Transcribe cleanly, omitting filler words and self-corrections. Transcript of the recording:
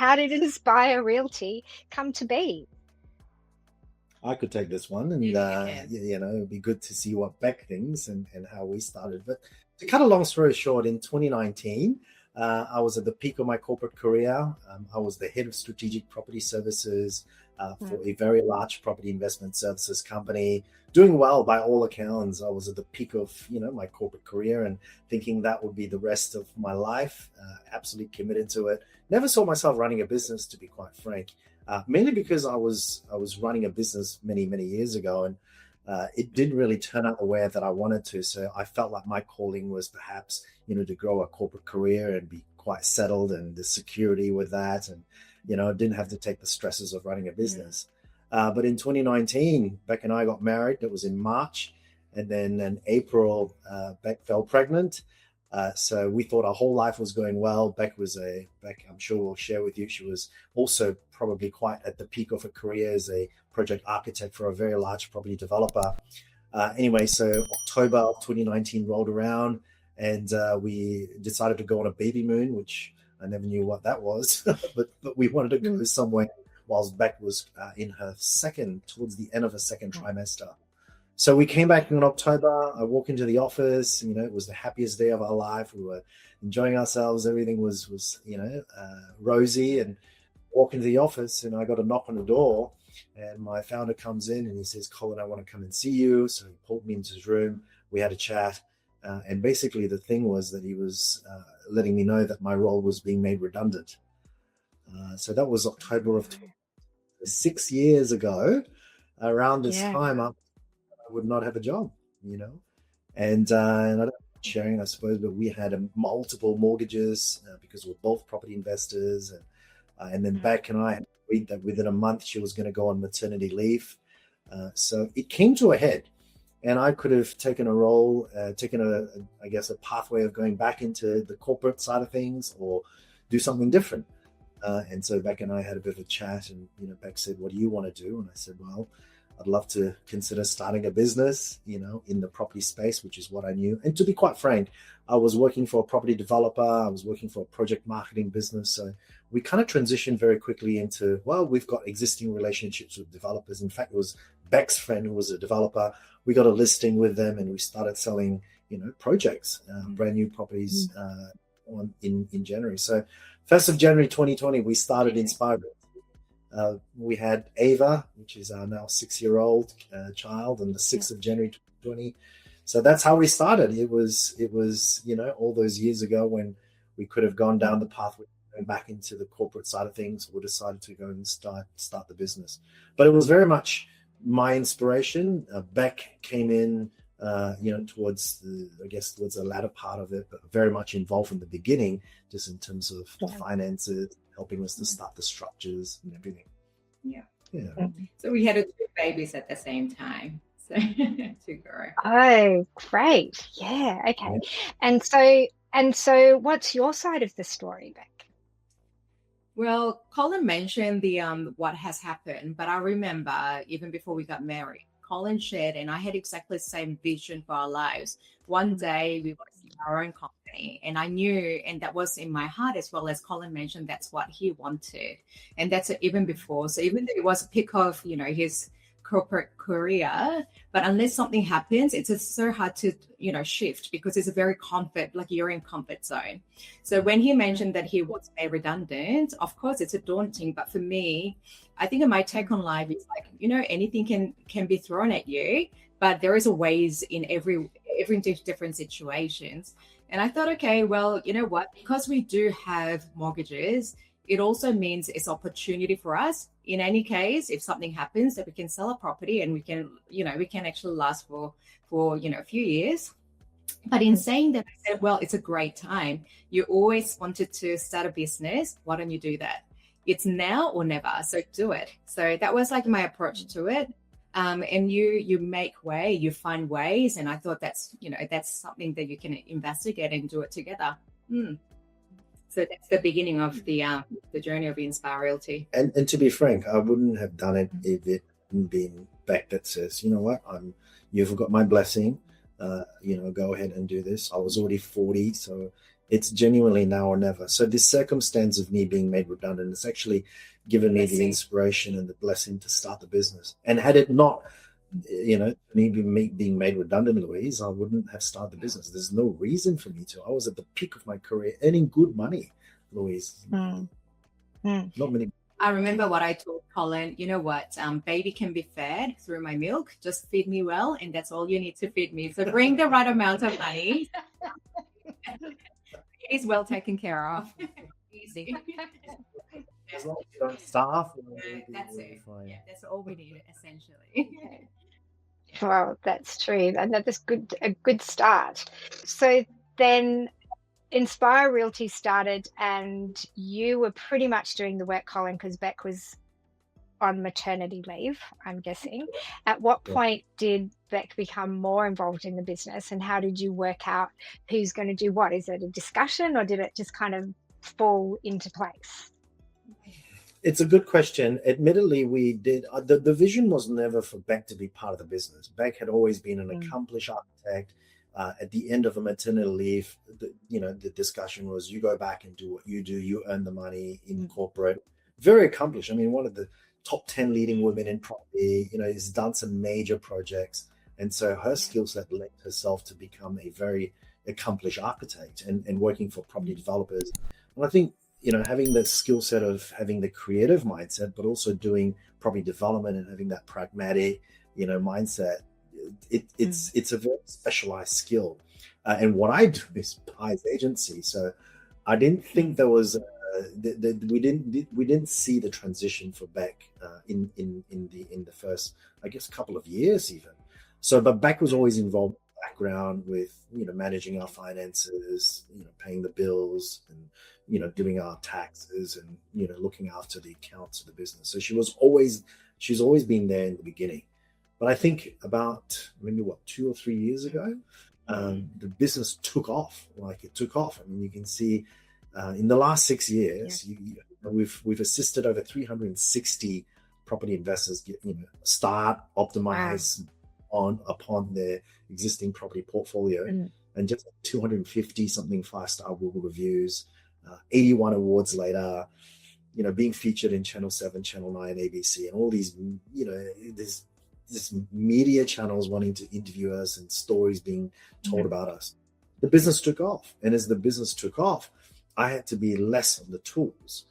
How did Inspire Realty come to be? I could take this one, and You can. it'd be good to see what Beck thinks and how we started. But to cut a long story short, in 2019, I was at the peak of my corporate career. I was the head of strategic property services for a very large property investment services company, doing well by all accounts. I was at the peak of my corporate career and thinking that would be the rest of my life. Absolutely committed to it. Never saw myself running a business, to be quite frank. Mainly because I was running a business many years ago, and it didn't really turn out the way that I wanted to. So I felt like my calling was perhaps to grow a corporate career and be quite settled, and the security with that, and didn't have to take the stresses of running a business. But in 2019, Beck and I got married. It was in March, and then in April, Beck fell pregnant. So we thought our whole life was going well. Beck, I'm sure we'll share with you, she was also probably quite at the peak of her career as a project architect for a very large property developer. Anyway, so October of 2019 rolled around, and we decided to go on a baby moon, which I never knew what that was, but we wanted to go somewhere whilst Beck was towards the end of her second trimester. So we came back in October. I walk into the office. It was the happiest day of our life. We were enjoying ourselves. Everything was rosy. And walk into the office, and I got a knock on the door. And my founder comes in and he says, "Colin, I want to come and see you." So he pulled me into his room. We had a chat. And basically the thing was that he was letting me know that my role was being made redundant. So that was October of 6 years ago. Around this time, I would not have a job, and I don't know, sharing, I suppose, but we had multiple mortgages because we're both property investors, and then Beck and I had agreed that within a month she was going to go on maternity leave. So it came to a head, and I could have taken a role, a pathway of going back into the corporate side of things or do something different. And so Beck and I had a bit of a chat, and Beck said, "What do you want to do?" And I said, "Well, I'd love to consider starting a business, in the property space," which is what I knew. And to be quite frank, I was working for a property developer. I was working for a project marketing business. So we kind of transitioned very quickly into, well, we've got existing relationships with developers. In fact, it was Beck's friend who was a developer. We got a listing with them, and we started selling, projects, brand new properties in January. So 1st of January 2020, we started Inspire. We had Ava, which is our now 6-year-old child, on the 6th of January 2020. So that's how we started. It was all those years ago when we could have gone down the pathway going back into the corporate side of things, or decided to go and start the business. But it was very much my inspiration. Beck came in, towards the latter part of it, but very much involved from the beginning, just in terms of the finances, helping us to start the structures and everything. Yeah. So we had 2 babies at the same time, so to grow. Oh, great. Yeah. Okay. Yeah. And so what's your side of the story, Beck? Well, Colin mentioned the what has happened, but I remember even before we got married, Colin shared, and I had exactly the same vision for our lives. One day we want to see our own company, and I knew, and that was in my heart as well, as Colin mentioned, that's what he wanted, and that's even before. So even though it was a pick of his corporate career, but unless something happens, it's just so hard to shift, because it's a very comfort, like you're in comfort zone. So when he mentioned that he was made redundant, of course it's a daunting, but for me, I think my take on life is like, anything can be thrown at you, but there is a ways in every different situations. And I thought, okay, well, you know what, because we do have mortgages, it also means it's opportunity for us. In any case, if something happens, that we can sell a property and we can actually last for a few years. But in saying that, I said, well, it's a great time. You always wanted to start a business. Why don't you do that? It's now or never. So do it. So that was like my approach to it. And you make way, you find ways. And I thought that's something that you can investigate and do it together. So that's the beginning of the journey of Inspire Realty. And to be frank, I wouldn't have done it if it hadn't been Beck that says, you know what, you've got my blessing. Go ahead and do this. I was already 40, so It's genuinely now or never. So this circumstance of me being made redundant has actually given me the inspiration and the blessing to start the business. And had it not, me being made redundant, Louise, I wouldn't have started the business. There's no reason for me to. I was at the peak of my career, earning good money, Louise. Not many. I remember what I told Colin, you know what, baby can be fed through my milk. Just feed me well, and that's all you need to feed me. So bring the right amount of money. It is well taken care of. Easy. As long as you don't starve. That's it. Yeah, that's all we need, essentially. Well, that's true. And that's a good start. So then Inspire Realty started, and you were pretty much doing the work, Colin, because Bec was on maternity leave, I'm guessing. At what point did Bec become more involved in the business, and how did you work out who's going to do what? Is it a discussion, or did it just kind of fall into place? It's a good question. Admittedly, we did. The vision was never for Bec to be part of the business. Bec had always been an accomplished architect. At the end of a maternity leave, the discussion was, you go back and do what you do. You earn the money in corporate. Very accomplished. I mean, one of the top 10 leading women in property, has done some major projects. And so her skill set led herself to become a very accomplished architect and working for property developers. And I think, having the skill set of having the creative mindset, but also doing property development and having that pragmatic, mindset, it's a very specialized skill. And what I do is buyer's agency. So I didn't think there was we didn't see the transition for Bec in the first, I guess, couple of years even. So, but Bec was always involved in the background with managing our finances, paying the bills, and doing our taxes, and looking after the accounts of the business. So she's always been there in the beginning. But I think about maybe 2 or 3 years ago, the business took off. It took off. I mean, you can see in the last 6 years, we've assisted over 360 property investors start, optimize upon their existing property portfolio, and just 250 something 5-star Google reviews, 81 awards later, being featured in Channel 7, Channel 9, ABC, and all these, there's this media channels wanting to interview us and stories being told about us. The business took off. And as the business took off, I had to be less on the tools.